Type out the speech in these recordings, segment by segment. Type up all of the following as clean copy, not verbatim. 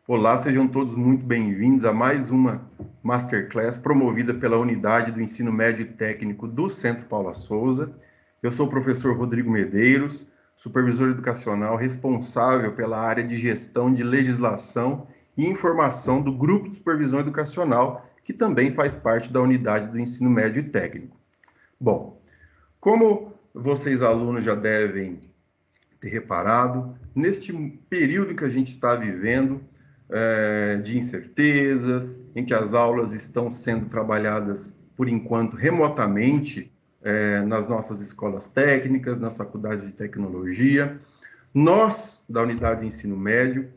Olá, sejam todos muito bem-vindos a mais uma Masterclass promovida pela Unidade do Ensino Médio e Técnico do Centro Paula Souza. Eu sou o professor Rodrigo Medeiros, supervisor educacional responsável pela área de gestão de legislação e informação do Grupo de Supervisão Educacional, que também faz parte da Unidade do Ensino Médio e Técnico. Bom, como vocês alunos já devem ter reparado, neste período que a gente está vivendo, de incertezas, em que as aulas estão sendo trabalhadas, por enquanto, remotamente, nas nossas escolas técnicas, nas faculdades de tecnologia, nós, da Unidade de Ensino Médio,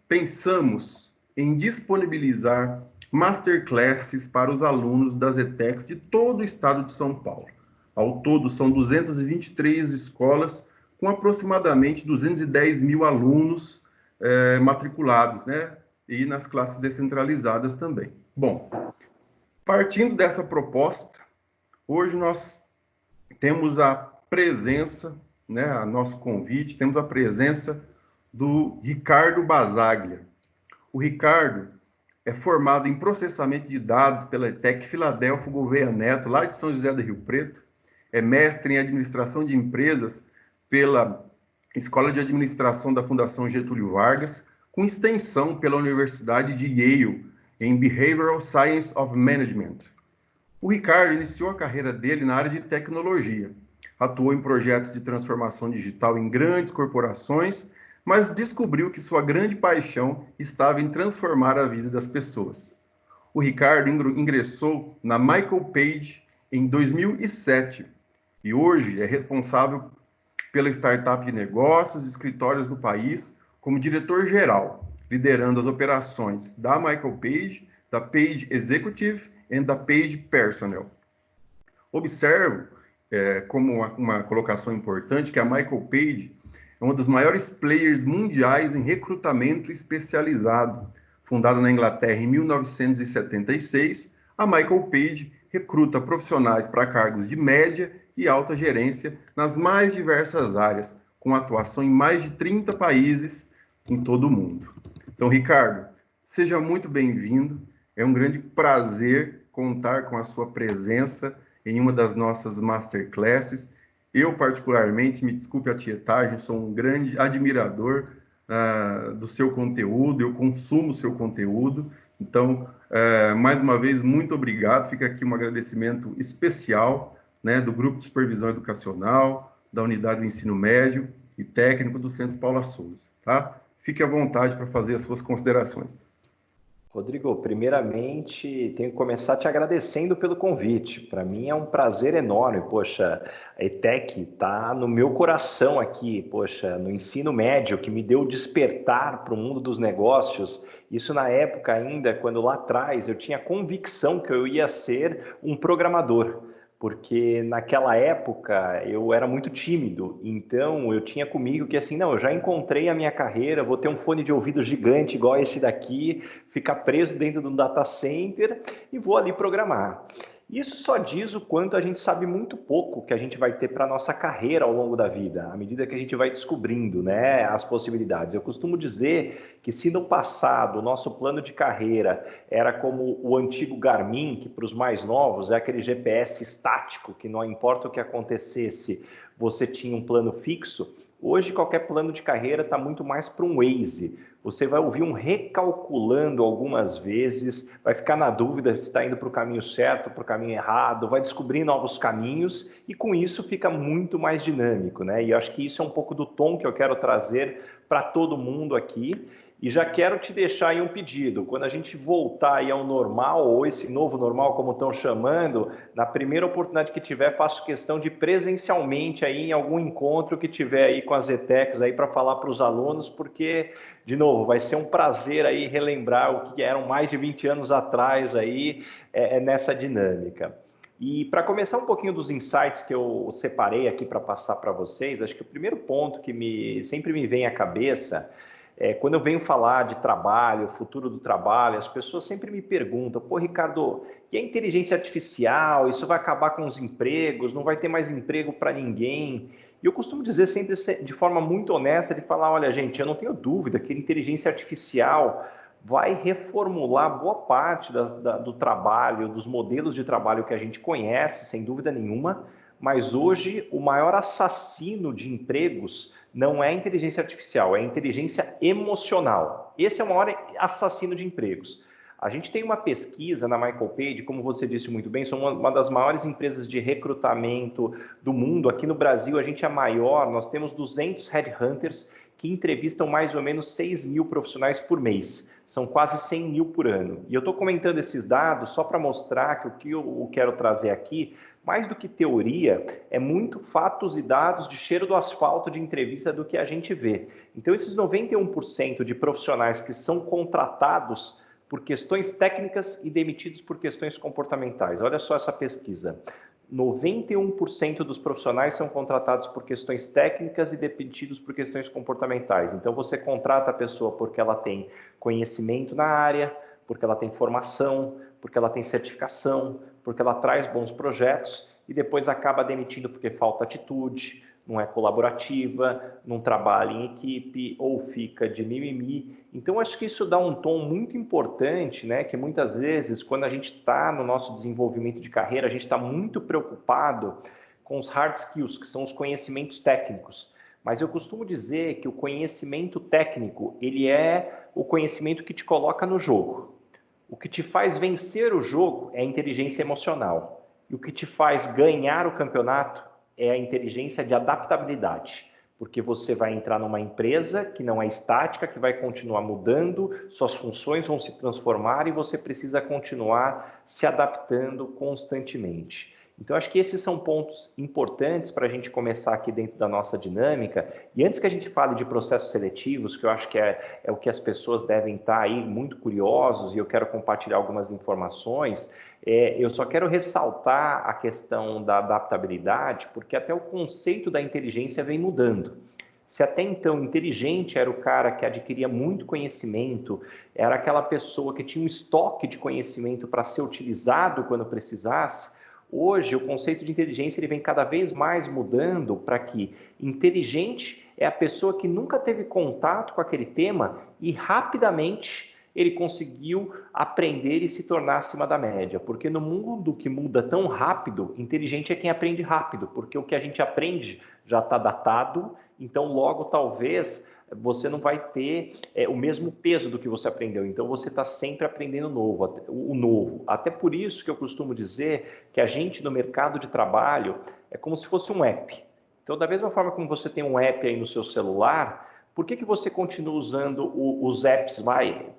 pensamos em disponibilizar masterclasses para os alunos das ETECs de todo o estado de São Paulo. Ao todo, são 223 escolas, com aproximadamente 210 mil alunos matriculados, né? E nas classes descentralizadas também. Bom, partindo dessa proposta, hoje nós temos a presença, né, a nosso convite, temos a presença do Ricardo Basaglia. O Ricardo é formado em processamento de dados pela ETEC Filadélfia Gouveia Neto, lá de São José do Rio Preto, é mestre em administração de empresas pela Escola de Administração da Fundação Getúlio Vargas, com extensão pela Universidade de Yale, em Behavioral Science of Management. O Ricardo iniciou a carreira dele na área de tecnologia. Atuou em projetos de transformação digital em grandes corporações, mas descobriu que sua grande paixão estava em transformar a vida das pessoas. O Ricardo ingressou na Michael Page em 2007 e hoje é responsável pela startup de negócios e escritórios do país como diretor-geral, liderando as operações da Michael Page, da Page Executive e da Page Personnel. Observo, como uma colocação importante, que a Michael Page é uma dos maiores players mundiais em recrutamento especializado. Fundada na Inglaterra em 1976, a Michael Page recruta profissionais para cargos de média e alta gerência nas mais diversas áreas, com atuação em mais de 30 países em todo o mundo. Então, Ricardo, seja muito bem-vindo. É um grande prazer contar com a sua presença em uma das nossas masterclasses. Eu, particularmente, me desculpe a tietagem, sou um grande admirador do seu conteúdo, eu consumo o seu conteúdo. Então, mais uma vez, muito obrigado. Fica aqui um agradecimento especial, né, do Grupo de Supervisão Educacional, da Unidade do Ensino Médio e Técnico do Centro Paula Souza. Tá? Fique à vontade para fazer as suas considerações. Rodrigo, primeiramente, tenho que começar te agradecendo pelo convite. Para mim é um prazer enorme. Poxa, a ETEC está no meu coração aqui, poxa, no ensino médio, que me deu o despertar para o mundo dos negócios. Isso na época ainda, quando lá atrás eu tinha convicção que eu ia ser um programador. Porque naquela época eu era muito tímido, então eu tinha comigo que assim, não, eu já encontrei a minha carreira, vou ter um fone de ouvido gigante igual esse daqui, ficar preso dentro de um data center e vou ali programar. Isso só diz o quanto a gente sabe muito pouco que a gente vai ter para a nossa carreira ao longo da vida, à medida que a gente vai descobrindo, né, as possibilidades. Eu costumo dizer que se no passado o nosso plano de carreira era como o antigo Garmin, que para os mais novos é aquele GPS estático, que não importa o que acontecesse, você tinha um plano fixo, hoje qualquer plano de carreira está muito mais para um Waze. Você vai ouvir um recalculando algumas vezes, vai ficar na dúvida se está indo para o caminho certo, para o caminho errado, vai descobrir novos caminhos e com isso fica muito mais dinâmico, né? E eu acho que isso é um pouco do tom que eu quero trazer para todo mundo aqui. E já quero te deixar aí um pedido, quando a gente voltar aí ao normal, ou esse novo normal, como estão chamando, na primeira oportunidade que tiver, faço questão de presencialmente aí em algum encontro que tiver aí com as ETECs aí para falar para os alunos, porque, de novo, vai ser um prazer aí relembrar o que eram mais de 20 anos atrás aí nessa dinâmica. E para começar um pouquinho dos insights que eu separei aqui para passar para vocês, acho que o primeiro ponto que sempre me vem à cabeça Quando eu venho falar de trabalho, futuro do trabalho, as pessoas sempre me perguntam, pô, Ricardo, e a inteligência artificial, isso vai acabar com os empregos, não vai ter mais emprego para ninguém? E eu costumo dizer sempre de forma muito honesta, de falar, olha, gente, eu não tenho dúvida que a inteligência artificial vai reformular boa parte do trabalho, dos modelos de trabalho que a gente conhece, sem dúvida nenhuma, mas hoje o maior assassino de empregos não é a inteligência artificial, é a inteligência emocional. Esse é o maior assassino de empregos. A gente tem uma pesquisa na Michael Page, como você disse muito bem, somos uma das maiores empresas de recrutamento do mundo. Aqui no Brasil, a gente é maior, nós temos 200 headhunters que entrevistam mais ou menos 6 mil profissionais por mês. São quase 100 mil por ano. E eu estou comentando esses dados só para mostrar que o que eu quero trazer aqui, mais do que teoria, é muito fatos e dados de cheiro do asfalto de entrevista do que a gente vê. Então, esses 91% de profissionais que são contratados por questões técnicas e demitidos por questões comportamentais. Olha só essa pesquisa. 91% dos profissionais são contratados por questões técnicas e demitidos por questões comportamentais. Então, você contrata a pessoa porque ela tem conhecimento na área, porque ela tem formação, porque ela tem certificação, porque ela traz bons projetos e depois acaba demitindo porque falta atitude, não é colaborativa, não trabalha em equipe ou fica de mimimi. Então, acho que isso dá um tom muito importante, né? Que muitas vezes, quando a gente está no nosso desenvolvimento de carreira, a gente está muito preocupado com os hard skills, que são os conhecimentos técnicos. Mas eu costumo dizer que o conhecimento técnico, ele é o conhecimento que te coloca no jogo. O que te faz vencer o jogo é a inteligência emocional. E o que te faz ganhar o campeonato é a inteligência de adaptabilidade, porque você vai entrar numa empresa que não é estática, que vai continuar mudando, suas funções vão se transformar e você precisa continuar se adaptando constantemente. Então, acho que esses são pontos importantes para a gente começar aqui dentro da nossa dinâmica. E antes que a gente fale de processos seletivos, que eu acho que é o que as pessoas devem estar aí muito curiosos, e eu quero compartilhar algumas informações, eu só quero ressaltar a questão da adaptabilidade, porque até o conceito da inteligência vem mudando. Se até então inteligente era o cara que adquiria muito conhecimento, era aquela pessoa que tinha um estoque de conhecimento para ser utilizado quando precisasse, hoje o conceito de inteligência ele vem cada vez mais mudando para que inteligente é a pessoa que nunca teve contato com aquele tema e rapidamente ele conseguiu aprender e se tornar acima da média. Porque no mundo que muda tão rápido, inteligente é quem aprende rápido, porque o que a gente aprende já está datado, então logo talvez você não vai ter o mesmo peso do que você aprendeu. Então você está sempre aprendendo o novo. Até por isso que eu costumo dizer que a gente no mercado de trabalho é como se fosse um app. Então da mesma forma como você tem um app aí no seu celular, por que você continua usando os apps?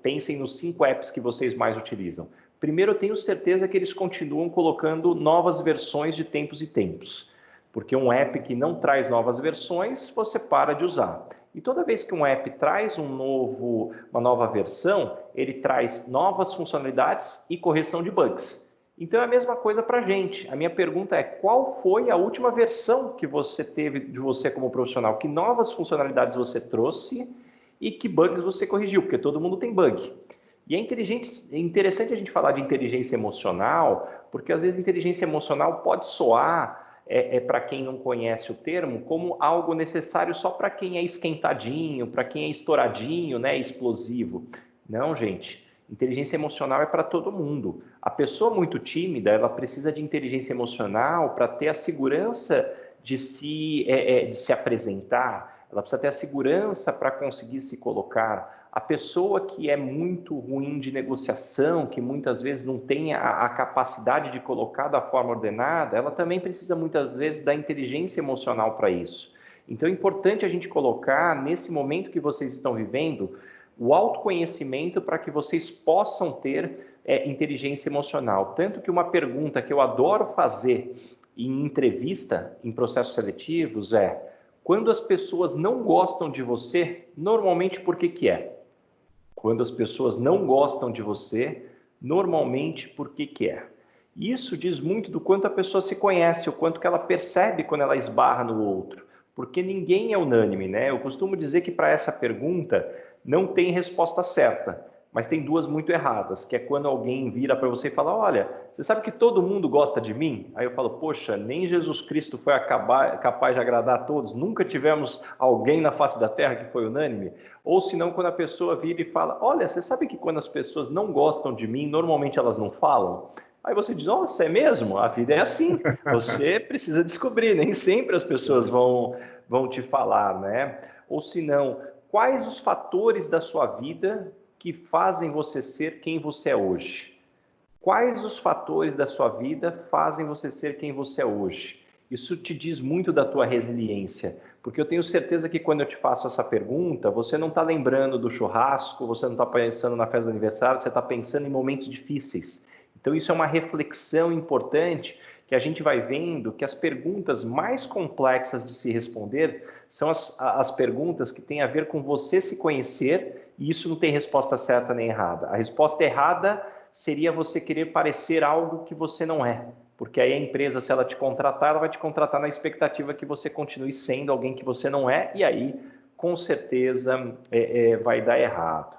Pensem nos 5 apps que vocês mais utilizam. Primeiro, eu tenho certeza que eles continuam colocando novas versões de tempos e tempos. Porque um app que não traz novas versões, você para de usar. E toda vez que um app traz uma nova versão, ele traz novas funcionalidades e correção de bugs. Então é a mesma coisa para a gente. A minha pergunta é, qual foi a última versão que você teve de você como profissional? Que novas funcionalidades você trouxe e que bugs você corrigiu? Porque todo mundo tem bug. E é interessante a gente falar de inteligência emocional, porque às vezes inteligência emocional pode soar, para quem não conhece o termo, como algo necessário só para quem é esquentadinho, para quem é estouradinho, né, explosivo. Não, gente. Inteligência emocional é para todo mundo. A pessoa muito tímida, ela precisa de inteligência emocional para ter a segurança de se apresentar, ela precisa ter a segurança para conseguir se colocar. A pessoa que é muito ruim de negociação, que muitas vezes não tem a capacidade de colocar da forma ordenada, ela também precisa muitas vezes da inteligência emocional para isso. Então é importante a gente colocar, nesse momento que vocês estão vivendo, o autoconhecimento para que vocês possam ter inteligência emocional. Tanto que uma pergunta que eu adoro fazer em entrevista, em processos seletivos, é: quando as pessoas não gostam de você, normalmente por que é? Quando as pessoas não gostam de você, normalmente por que é? Isso diz muito do quanto a pessoa se conhece, o quanto que ela percebe quando ela esbarra no outro. Porque ninguém é unânime, né? Eu costumo dizer que para essa pergunta, não tem resposta certa, mas tem duas muito erradas, que é quando alguém vira para você e fala, olha, você sabe que todo mundo gosta de mim? Aí eu falo, poxa, nem Jesus Cristo foi capaz de agradar a todos, nunca tivemos alguém na face da terra que foi unânime. Ou senão, quando a pessoa vira e fala, olha, você sabe que quando as pessoas não gostam de mim, normalmente elas não falam? Aí você diz, nossa, é mesmo? A vida é assim, você precisa descobrir, nem sempre as pessoas vão te falar, né? Ou senão, quais os fatores da sua vida que fazem você ser quem você é hoje? Quais os fatores da sua vida fazem você ser quem você é hoje? Isso te diz muito da tua resiliência, porque eu tenho certeza que quando eu te faço essa pergunta, você não está lembrando do churrasco, você não está pensando na festa do aniversário, você está pensando em momentos difíceis. Então isso é uma reflexão importante que a gente vai vendo que as perguntas mais complexas de se responder são as perguntas que têm a ver com você se conhecer, e isso não tem resposta certa nem errada. A resposta errada seria você querer parecer algo que você não é, porque aí a empresa, se ela te contratar, ela vai te contratar na expectativa que você continue sendo alguém que você não é, e aí, com certeza, vai dar errado.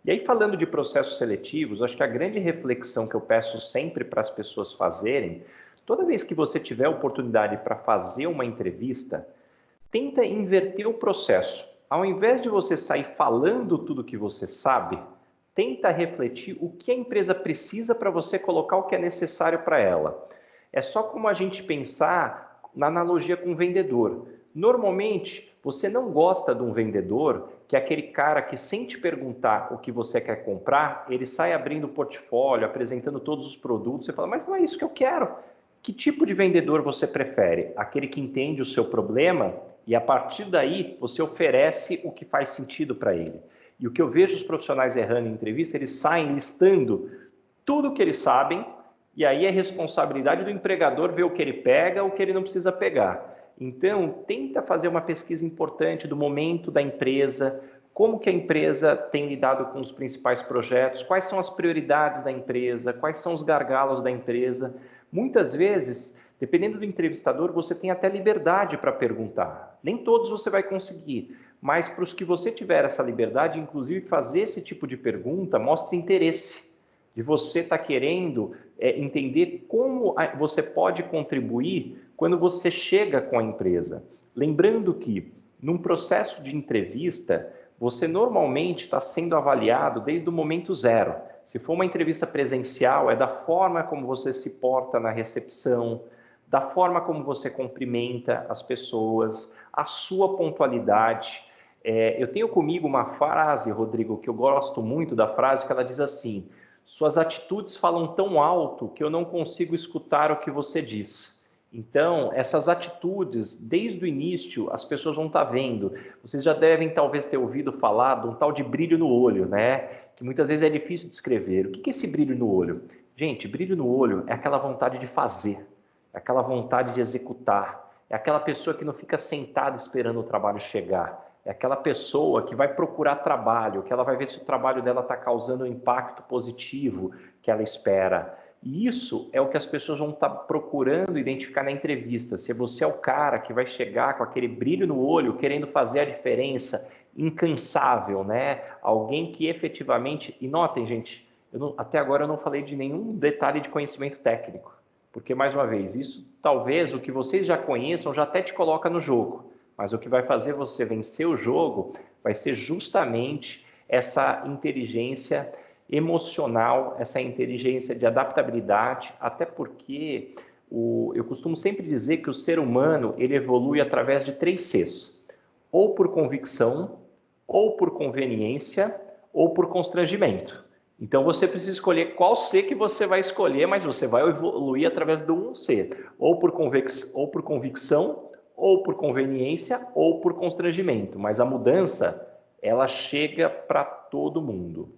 E aí, falando de processos seletivos, acho que a grande reflexão que eu peço sempre para as pessoas fazerem, toda vez que você tiver oportunidade para fazer uma entrevista, tenta inverter o processo. Ao invés de você sair falando tudo que você sabe, tenta refletir o que a empresa precisa para você colocar o que é necessário para ela. É só como a gente pensar na analogia com o vendedor. Normalmente, você não gosta de um vendedor que é aquele cara que, sem te perguntar o que você quer comprar, ele sai abrindo o portfólio, apresentando todos os produtos, você fala, mas não é isso que eu quero. Que tipo de vendedor você prefere? Aquele que entende o seu problema e, a partir daí, você oferece o que faz sentido para ele. E o que eu vejo os profissionais errando em entrevista, eles saem listando tudo o que eles sabem, e aí é responsabilidade do empregador ver o que ele pega, o que ele não precisa pegar. Então, tenta fazer uma pesquisa importante do momento da empresa, como que a empresa tem lidado com os principais projetos, quais são as prioridades da empresa, quais são os gargalos da empresa. Muitas vezes, dependendo do entrevistador, você tem até liberdade para perguntar. Nem todos você vai conseguir, mas para os que você tiver essa liberdade, inclusive fazer esse tipo de pergunta, mostra interesse de você estar querendo entender como você pode contribuir quando você chega com a empresa. Lembrando que, num processo de entrevista, você normalmente está sendo avaliado desde o momento zero. Se for uma entrevista presencial, é da forma como você se porta na recepção, da forma como você cumprimenta as pessoas, a sua pontualidade. Eu tenho comigo uma frase, Rodrigo, que eu gosto muito da frase, que ela diz assim: suas atitudes falam tão alto que eu não consigo escutar o que você diz. Então, essas atitudes, desde o início, as pessoas vão estar vendo. Vocês já devem, talvez, ter ouvido falar de um tal de brilho no olho, né? Que muitas vezes é difícil de descrever. O que é esse brilho no olho? Gente, brilho no olho é aquela vontade de fazer, é aquela vontade de executar, é aquela pessoa que não fica sentada esperando o trabalho chegar. É aquela pessoa que vai procurar trabalho, que ela vai ver se o trabalho dela está causando um impacto positivo que ela espera. E isso é o que as pessoas vão estar procurando identificar na entrevista. Se você é o cara que vai chegar com aquele brilho no olho, querendo fazer a diferença, incansável, né? Alguém que efetivamente... E notem, gente, até agora eu não falei de nenhum detalhe de conhecimento técnico. Porque, mais uma vez, isso talvez o que vocês já conheçam já até te coloca no jogo. Mas o que vai fazer você vencer o jogo vai ser justamente essa inteligência emocional, essa inteligência de adaptabilidade, até porque eu costumo sempre dizer que o ser humano ele evolui através de 3 Cs: ou por convicção, ou por conveniência, ou por constrangimento. Então você precisa escolher qual C que você vai escolher, mas você vai evoluir através do 1C, ou por convicção, ou por conveniência, ou por constrangimento. Mas a mudança, ela chega para todo mundo.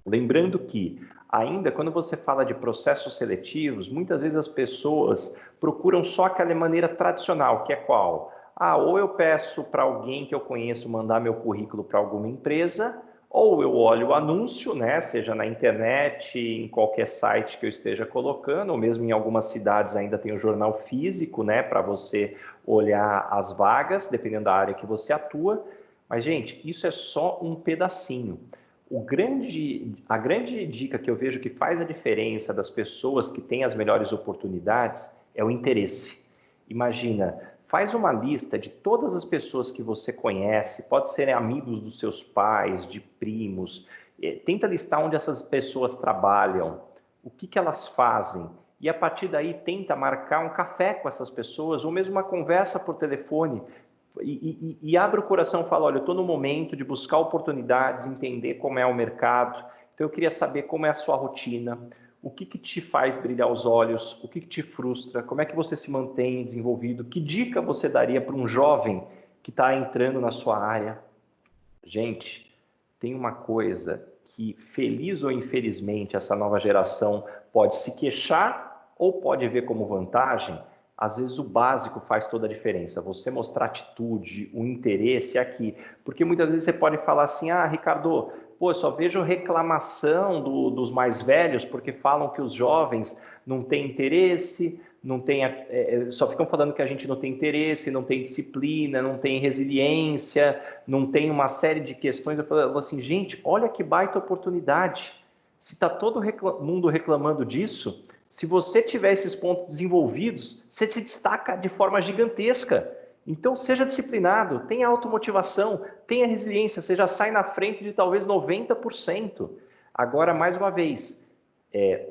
Lembrando que, ainda quando você fala de processos seletivos, muitas vezes as pessoas procuram só aquela maneira tradicional, que é qual? Ou eu peço para alguém que eu conheço mandar meu currículo para alguma empresa, ou eu olho o anúncio, né, seja na internet, em qualquer site que eu esteja colocando, ou mesmo em algumas cidades ainda tem o jornal físico, né, para você olhar as vagas, dependendo da área que você atua. Mas, gente, isso é só um pedacinho. A grande dica que eu vejo que faz a diferença das pessoas que têm as melhores oportunidades é o interesse. Imagina, faz uma lista de todas as pessoas que você conhece, pode ser amigos dos seus pais, de primos, tenta listar onde essas pessoas trabalham, o que elas fazem, e a partir daí tenta marcar um café com essas pessoas, ou mesmo uma conversa por telefone, e abre o coração e fala, olha, eu estou no momento de buscar oportunidades, entender como é o mercado, então eu queria saber como é a sua rotina, o que te faz brilhar os olhos, o que te frustra, como é que você se mantém desenvolvido, que dica você daria para um jovem que está entrando na sua área? Gente, tem uma coisa que, feliz ou infelizmente, essa nova geração pode se queixar ou pode ver como vantagem. Às vezes o básico faz toda a diferença. Você mostrar atitude, o interesse aqui. Porque muitas vezes você pode falar assim, ah, Ricardo, pô, eu só vejo reclamação dos mais velhos porque falam que os jovens não têm interesse, não tem, só ficam falando que a gente não tem interesse, não tem disciplina, não tem resiliência, não tem uma série de questões. Eu falo assim, gente, olha que baita oportunidade. Se está todo mundo reclamando disso, se você tiver esses pontos desenvolvidos, você se destaca de forma gigantesca. Então, seja disciplinado, tenha automotivação, tenha resiliência, você já sai na frente de talvez 90%. Agora, mais uma vez,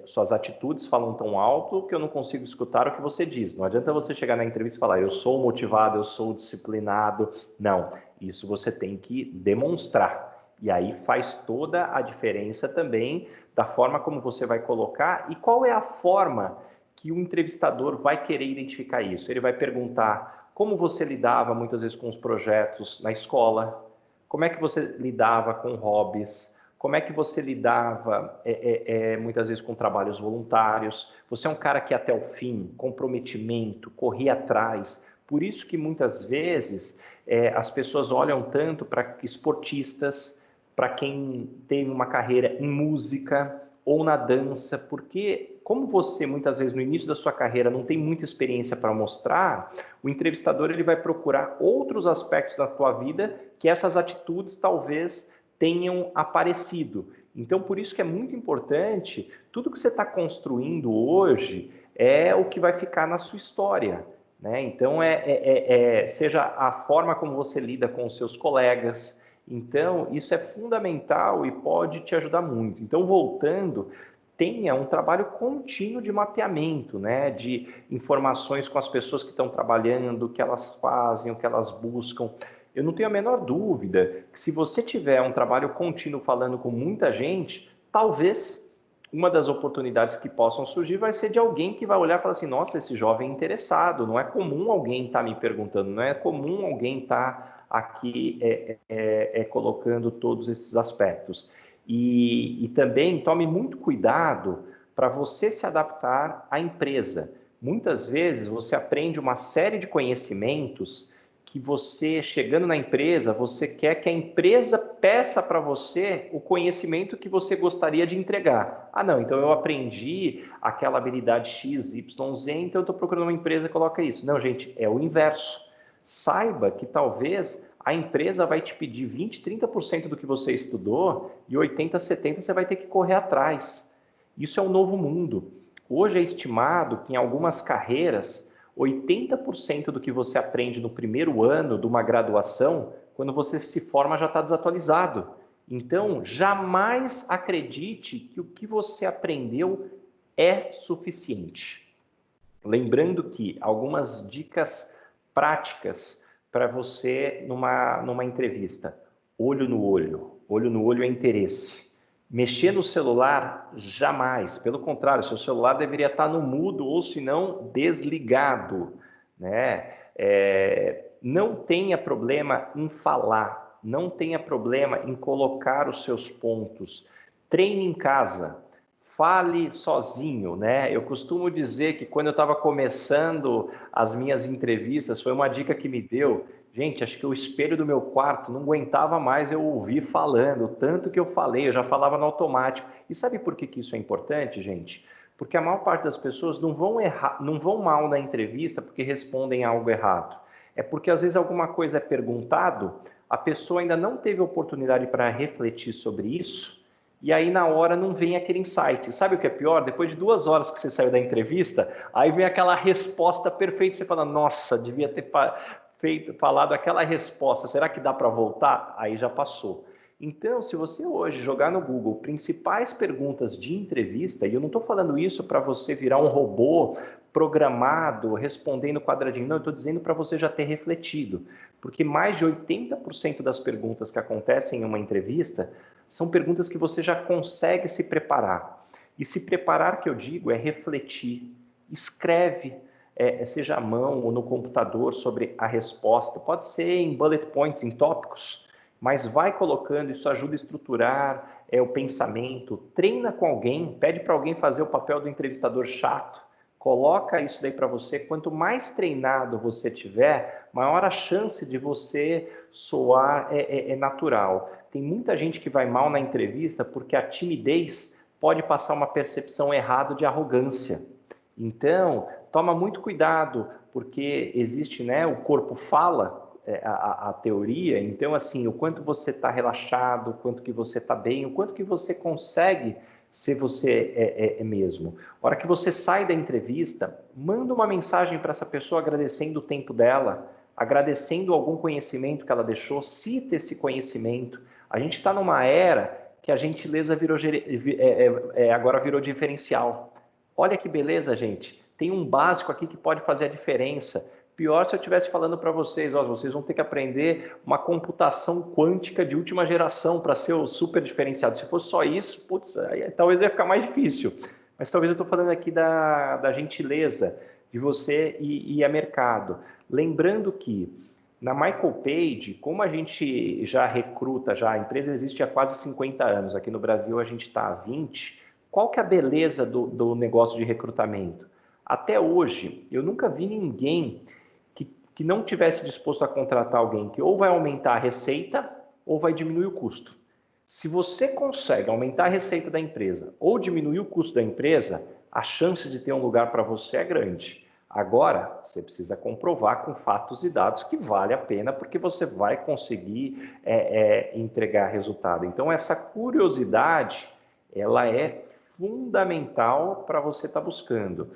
suas atitudes falam tão alto que eu não consigo escutar o que você diz. Não adianta você chegar na entrevista e falar, eu sou motivado, eu sou disciplinado. Não, isso você tem que demonstrar. E aí faz toda a diferença também da forma como você vai colocar e qual é a forma que o entrevistador vai querer identificar isso. Ele vai perguntar como você lidava muitas vezes com os projetos na escola, como é que você lidava com hobbies, como é que você lidava muitas vezes com trabalhos voluntários. Você é um cara que até o fim, comprometimento, corria atrás. Por isso que muitas vezes as pessoas olham tanto para esportistas, para quem tem uma carreira em música ou na dança, porque como você muitas vezes no início da sua carreira não tem muita experiência para mostrar, o entrevistador ele vai procurar outros aspectos da tua vida que essas atitudes talvez tenham aparecido. Então, por isso que é muito importante, tudo que você está construindo hoje é o que vai ficar na sua história. Né? Então, seja a forma como você lida com os seus colegas. Então, isso é fundamental e pode te ajudar muito. Então, voltando, tenha um trabalho contínuo de mapeamento, né? De informações com as pessoas que estão trabalhando, o que elas fazem, o que elas buscam. Eu não tenho a menor dúvida que se você tiver um trabalho contínuo falando com muita gente, talvez uma das oportunidades que possam surgir vai ser de alguém que vai olhar e falar assim, nossa, esse jovem é interessado, não é comum alguém estar me perguntando, não é comum alguém estar aqui colocando todos esses aspectos. E também tome muito cuidado para você se adaptar à empresa. Muitas vezes você aprende uma série de conhecimentos que você, chegando na empresa, você quer que a empresa peça para você o conhecimento que você gostaria de entregar. Ah, não, então eu aprendi aquela habilidade X, Y, Z, então eu estou procurando uma empresa que coloca isso. Não, gente, é o inverso. Saiba que talvez a empresa vai te pedir 20, 30% do que você estudou e 80, 70% você vai ter que correr atrás. Isso é um novo mundo. Hoje é estimado que em algumas carreiras 80% do que você aprende no primeiro ano de uma graduação, quando você se forma já está desatualizado. Então, jamais acredite que o que você aprendeu é suficiente. Lembrando que algumas dicas práticas para você numa entrevista. Olho no olho. Olho no olho é interesse. Mexer no celular, jamais. Pelo contrário, seu celular deveria estar no mudo ou, se não, desligado. Né? Não tenha problema em falar. Não tenha problema em colocar os seus pontos. Treine em casa. Fale sozinho, né? Eu costumo dizer que quando eu estava começando as minhas entrevistas, foi uma dica que me deu. Gente, acho que o espelho do meu quarto não aguentava mais eu ouvir falando, tanto que eu falei, eu já falava no automático. E sabe por que isso é importante, gente? Porque a maior parte das pessoas não vão mal na entrevista porque respondem algo errado. É porque às vezes alguma coisa é perguntado, a pessoa ainda não teve oportunidade para refletir sobre isso, e aí na hora não vem aquele insight. Sabe o que é pior? Depois de 2 horas que você saiu da entrevista, aí vem aquela resposta perfeita, você fala, nossa, devia ter falado aquela resposta, será que dá para voltar? Aí já passou. Então, se você hoje jogar no Google principais perguntas de entrevista, e eu não estou falando isso para você virar um robô programado, respondendo quadradinho, não, eu estou dizendo para você já ter refletido, porque mais de 80% das perguntas que acontecem em uma entrevista são perguntas que você já consegue se preparar. E se preparar, que eu digo, é refletir, escreve, seja à mão ou no computador, sobre a resposta. Pode ser em bullet points, em tópicos, mas vai colocando, isso ajuda a estruturar o pensamento. Treina com alguém, pede para alguém fazer o papel do entrevistador chato, coloca isso daí para você. Quanto mais treinado você tiver, maior a chance de você soar natural. Tem muita gente que vai mal na entrevista porque a timidez pode passar uma percepção errada de arrogância. Então, toma muito cuidado, porque existe, né, o corpo fala, a teoria, então assim, o quanto você está relaxado, o quanto que você está bem, o quanto que você consegue ser você mesmo. A hora que você sai da entrevista, manda uma mensagem para essa pessoa agradecendo o tempo dela, agradecendo algum conhecimento que ela deixou, cita esse conhecimento. A gente está numa era que a gentileza agora virou diferencial. Olha que beleza, gente. Tem um básico aqui que pode fazer a diferença. Pior se eu estivesse falando para vocês, ó, vocês vão ter que aprender uma computação quântica de última geração para ser o super diferenciado. Se fosse só isso, putz, aí, talvez ia ficar mais difícil. Mas talvez eu estou falando aqui da gentileza de você ir a mercado. Lembrando que na Michael Page, como a gente já recruta, a empresa existe há quase 50 anos, aqui no Brasil a gente está há 20, qual que é a beleza do negócio de recrutamento? Até hoje, eu nunca vi ninguém que não tivesse disposto a contratar alguém que ou vai aumentar a receita ou vai diminuir o custo. Se você consegue aumentar a receita da empresa ou diminuir o custo da empresa, a chance de ter um lugar para você é grande. Agora, você precisa comprovar com fatos e dados que vale a pena, porque você vai conseguir entregar resultado. Então, essa curiosidade, ela é fundamental para você estar buscando.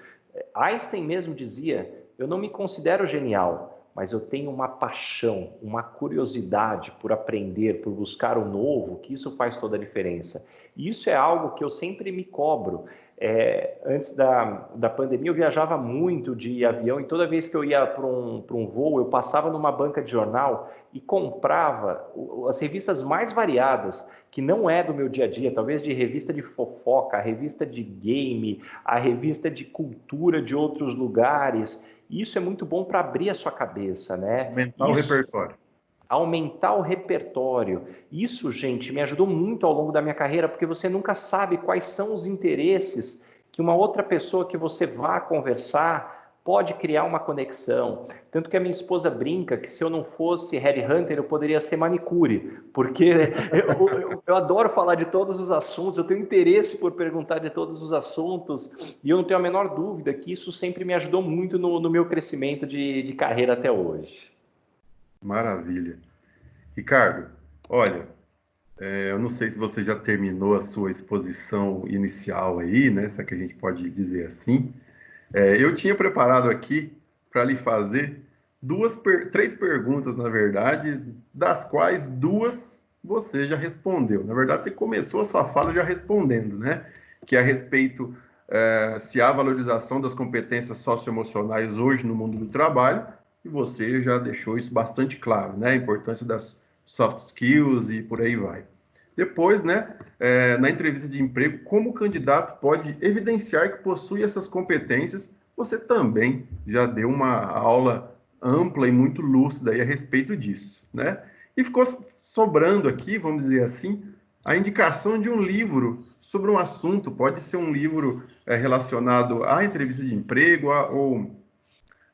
Einstein mesmo dizia, eu não me considero genial, mas eu tenho uma paixão, uma curiosidade por aprender, por buscar o novo, que isso faz toda a diferença. E isso é algo que eu sempre me cobro. Antes da pandemia eu viajava muito de avião e toda vez que eu ia para um voo, eu passava numa banca de jornal e comprava as revistas mais variadas, que não é do meu dia a dia, talvez de revista de fofoca, a revista de game, a revista de cultura de outros lugares. E isso é muito bom para abrir a sua cabeça, né? Aumentar o repertório. Aumentar o repertório. Isso, gente, me ajudou muito ao longo da minha carreira, porque você nunca sabe quais são os interesses que uma outra pessoa que você vá conversar pode criar uma conexão. Tanto que a minha esposa brinca que se eu não fosse headhunter, eu poderia ser manicure, porque eu adoro falar de todos os assuntos, eu tenho interesse por perguntar de todos os assuntos, e eu não tenho a menor dúvida que isso sempre me ajudou muito no meu crescimento de carreira até hoje. Maravilha. Ricardo, olha, eu não sei se você já terminou a sua exposição inicial aí, né? Se é que a gente pode dizer assim. Eu tinha preparado aqui para lhe fazer três perguntas, na verdade, das quais duas você já respondeu. Na verdade, você começou a sua fala já respondendo, né? Que é a respeito se há valorização das competências socioemocionais hoje no mundo do trabalho, e você já deixou isso bastante claro, né? A importância das soft skills e por aí vai. Depois, né, na entrevista de emprego, como o candidato pode evidenciar que possui essas competências, você também já deu uma aula ampla e muito lúcida aí a respeito disso, né? E ficou sobrando aqui, vamos dizer assim, a indicação de um livro sobre um assunto, pode ser um livro relacionado à entrevista de emprego ou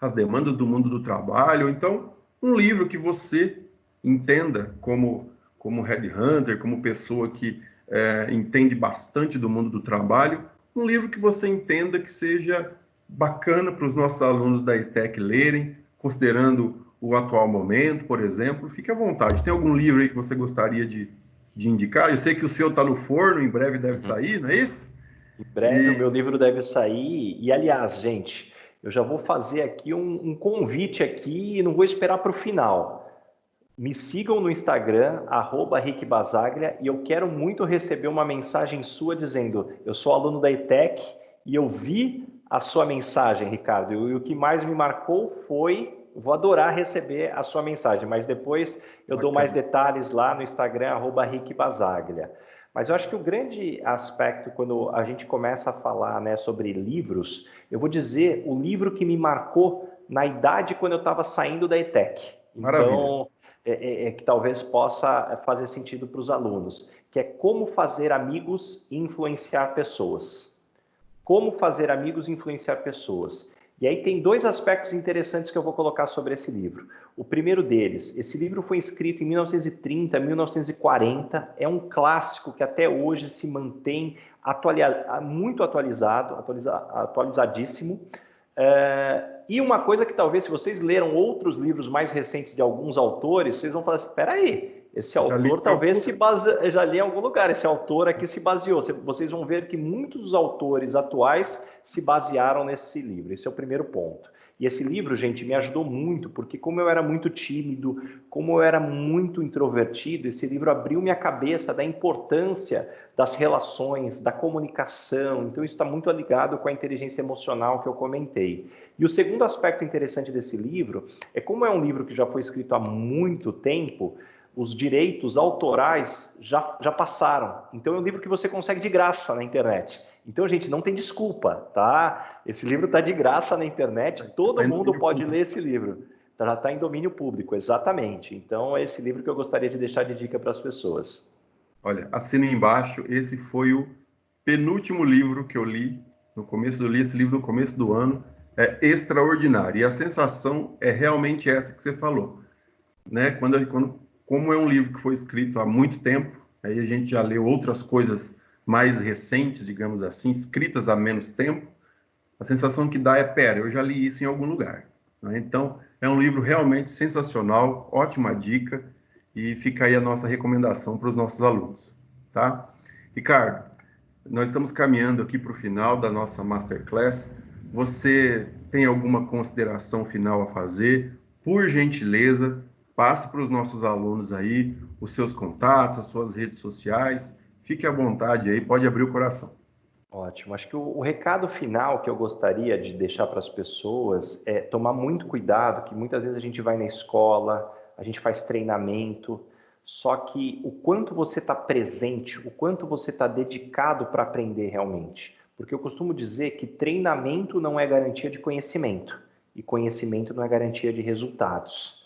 às demandas do mundo do trabalho, ou então um livro que você entenda como headhunter, como pessoa que entende bastante do mundo do trabalho, um livro que você entenda que seja bacana para os nossos alunos da ETEC lerem, considerando o atual momento, por exemplo, fique à vontade. Tem algum livro aí que você gostaria de indicar? Eu sei que o seu está no forno, em breve deve Uhum. sair, não é isso? Em breve o meu livro deve sair. E, aliás, gente, eu já vou fazer aqui um convite aqui e não vou esperar para o final. Me sigam no Instagram, @RickBasaglia, e eu quero muito receber uma mensagem sua dizendo: eu sou aluno da ETEC e eu vi a sua mensagem, Ricardo, e o que mais me marcou foi, vou adorar receber a sua mensagem, mas depois eu dou mais Bacana. detalhes lá no Instagram, @RickBasaglia. Mas eu acho que o grande aspecto, quando a gente começa a falar, né, sobre livros, eu vou dizer o livro que me marcou na idade quando eu estava saindo da ETEC. Maravilha. Então, que talvez possa fazer sentido para os alunos, que é como fazer amigos e influenciar pessoas. Como fazer amigos e influenciar pessoas. E aí tem dois aspectos interessantes que eu vou colocar sobre esse livro. O primeiro deles, esse livro foi escrito em 1930, 1940, é um clássico que até hoje se mantém muito atualizadíssimo. E uma coisa que talvez, se vocês leram outros livros mais recentes de alguns autores, vocês vão falar assim, peraí, esse Já li autor esse talvez autor. se base... já li em algum lugar, esse autor aqui se baseou. Vocês vão ver que muitos dos autores atuais se basearam nesse livro. Esse é o primeiro ponto. E esse livro, gente, me ajudou muito, porque como eu era muito tímido, como eu era muito introvertido, esse livro abriu minha cabeça da importância das relações, da comunicação. Então isso está muito ligado com a inteligência emocional que eu comentei. E o segundo aspecto interessante desse livro é como é um livro que já foi escrito há muito tempo, os direitos autorais já passaram. Então é um livro que você consegue de graça na internet. Então, gente, não tem desculpa, tá? Esse livro está de graça na internet, todo Está em mundo domínio pode público. ler esse livro. Já está em domínio público, exatamente. Então, é esse livro que eu gostaria de deixar de dica para as pessoas. Olha, assina embaixo, esse foi o penúltimo livro que eu li. Eu li esse livro no começo do ano. É extraordinário. E a sensação é realmente essa que você falou, né? Como é um livro que foi escrito há muito tempo, aí a gente já leu outras coisas mais recentes, digamos assim, escritas há menos tempo, a sensação que dá é, pera, eu já li isso em algum lugar, né? Então, é um livro realmente sensacional, ótima dica, e fica aí a nossa recomendação para os nossos alunos, tá? Ricardo, nós estamos caminhando aqui para o final da nossa Masterclass. Você tem alguma consideração final a fazer? Por gentileza, passe para os nossos alunos aí os seus contatos, as suas redes sociais. Fique à vontade aí, pode abrir o coração. Ótimo. Acho que o recado final que eu gostaria de deixar para as pessoas é tomar muito cuidado, que muitas vezes a gente vai na escola, a gente faz treinamento, só que o quanto você está presente, o quanto você está dedicado para aprender realmente. Porque eu costumo dizer que treinamento não é garantia de conhecimento, e conhecimento não é garantia de resultados.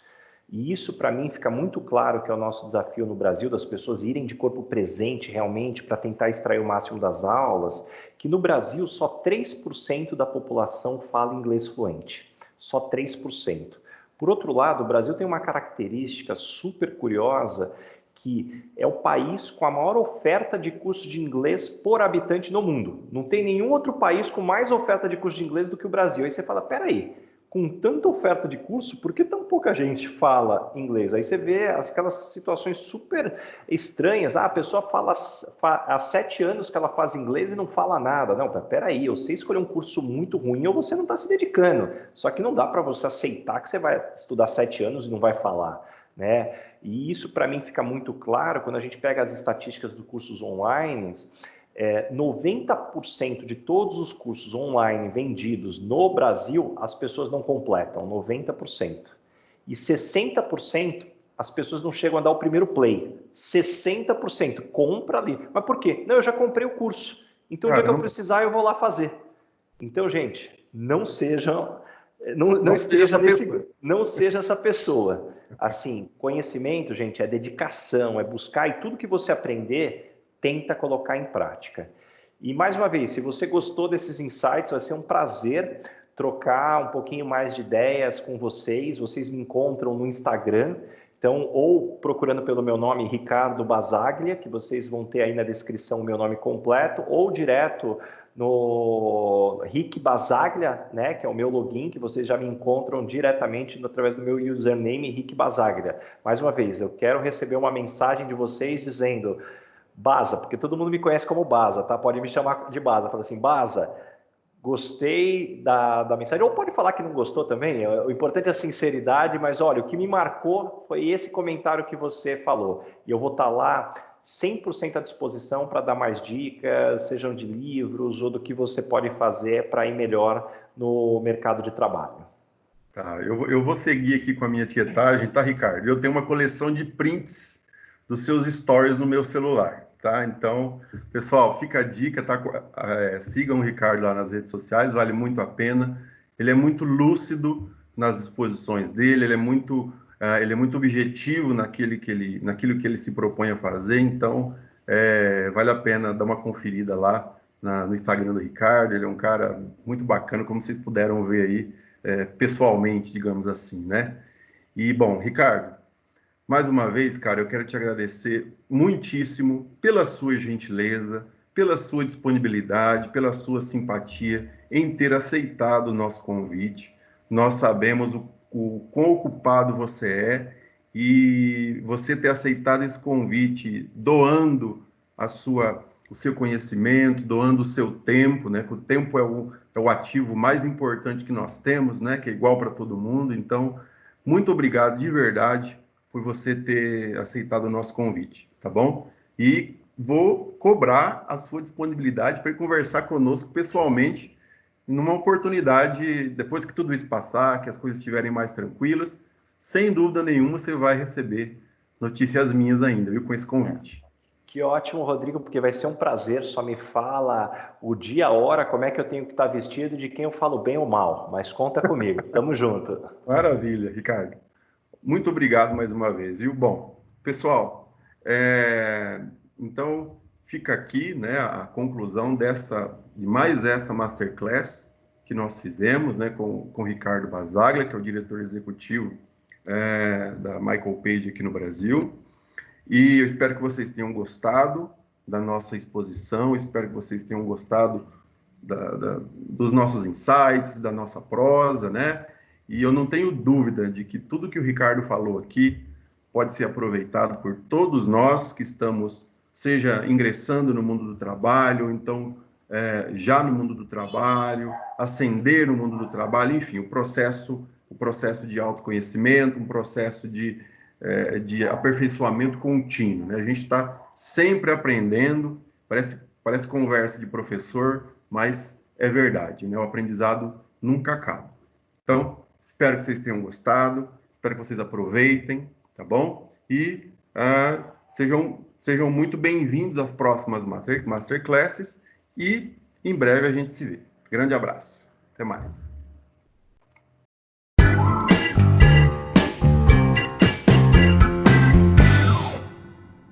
E isso, para mim, fica muito claro que é o nosso desafio no Brasil, das pessoas irem de corpo presente realmente para tentar extrair o máximo das aulas, que no Brasil só 3% da população fala inglês fluente. Só 3%. Por outro lado, o Brasil tem uma característica super curiosa, que é o país com a maior oferta de cursos de inglês por habitante no mundo. Não tem nenhum outro país com mais oferta de curso de inglês do que o Brasil. Aí você fala, peraí, com tanta oferta de curso, por que tão pouca gente fala inglês? Aí você vê aquelas situações super estranhas. Ah, a pessoa fala há 7 anos que ela faz inglês e não fala nada. Não, peraí, eu sei escolher um curso muito ruim ou você não está se dedicando. Só que não dá para você aceitar que você vai estudar 7 anos e não vai falar, né? E isso para mim fica muito claro quando a gente pega as estatísticas dos cursos online. 90% de todos os cursos online vendidos no Brasil, as pessoas não completam, 90%. E 60% as pessoas não chegam a dar o primeiro play. 60% compra ali. Mas por quê? Não, eu já comprei o curso. Então, o dia que eu Caramba, precisar, eu vou lá fazer. Então, gente, não sejam, não não seja esteja essa pessoa. nesse, não seja essa pessoa. Assim, conhecimento, gente, é dedicação, é buscar e tudo que você aprender, tenta colocar em prática. E mais uma vez, se você gostou desses insights, vai ser um prazer trocar um pouquinho mais de ideias com vocês. Vocês me encontram no Instagram, então, ou procurando pelo meu nome, Ricardo Basaglia, que vocês vão ter aí na descrição o meu nome completo, ou direto no Rick Basaglia, né, que é o meu login, que vocês já me encontram diretamente através do meu username Rick Basaglia. Mais uma vez, eu quero receber uma mensagem de vocês dizendo Baza, porque todo mundo me conhece como Baza, tá? Pode me chamar de Baza. Fala assim, Baza, gostei da mensagem, ou pode falar que não gostou também, o importante é a sinceridade, mas olha, o que me marcou foi esse comentário que você falou, e eu vou estar lá 100% à disposição para dar mais dicas, sejam de livros ou do que você pode fazer para ir melhor no mercado de trabalho. Tá, eu vou seguir aqui com a minha tietagem, tá, Ricardo? Eu tenho uma coleção de prints dos seus stories no meu celular, tá? Então, pessoal, fica a dica, tá? Sigam o Ricardo lá nas redes sociais, vale muito a pena. Ele é muito lúcido nas exposições dele, ele é muito objetivo naquilo que ele se propõe a fazer, então vale a pena dar uma conferida lá no Instagram do Ricardo. Ele é um cara muito bacana, como vocês puderam ver aí pessoalmente, digamos assim, né? E, bom, Ricardo, mais uma vez, cara, eu quero te agradecer muitíssimo pela sua gentileza, pela sua disponibilidade, pela sua simpatia em ter aceitado o nosso convite. Nós sabemos o quão ocupado você é e você ter aceitado esse convite doando o seu conhecimento, doando o seu tempo, né? Porque o tempo é o ativo mais importante que nós temos, né? Que é igual para todo mundo. Então, muito obrigado de verdade por você ter aceitado o nosso convite, tá bom? E vou cobrar a sua disponibilidade para conversar conosco pessoalmente numa oportunidade, depois que tudo isso passar, que as coisas estiverem mais tranquilas, sem dúvida nenhuma você vai receber notícias minhas ainda, viu, com esse convite. Que ótimo, Rodrigo, porque vai ser um prazer. Só me fala o dia, a hora, como é que eu tenho que estar vestido, de quem eu falo bem ou mal. Mas conta comigo. Tamo junto. Maravilha, Ricardo. Muito obrigado mais uma vez, viu? Bom, pessoal, então fica aqui, né, a conclusão de mais essa masterclass que nós fizemos, né, com o Ricardo Basaglia, que é o diretor executivo da Michael Page aqui no Brasil. E eu espero que vocês tenham gostado da nossa exposição, espero que vocês tenham gostado dos nossos insights, da nossa prosa, né? E eu não tenho dúvida de que tudo que o Ricardo falou aqui pode ser aproveitado por todos nós que estamos, seja ingressando no mundo do trabalho, ou então já no mundo do trabalho, ascender no mundo do trabalho, enfim, o processo de autoconhecimento, um processo de aperfeiçoamento contínuo, né? A gente está sempre aprendendo, parece conversa de professor, mas é verdade, né? O aprendizado nunca acaba. Então, espero que vocês tenham gostado, espero que vocês aproveitem, tá bom? E sejam muito bem-vindos às próximas Masterclasses e em breve a gente se vê. Grande abraço. Até mais.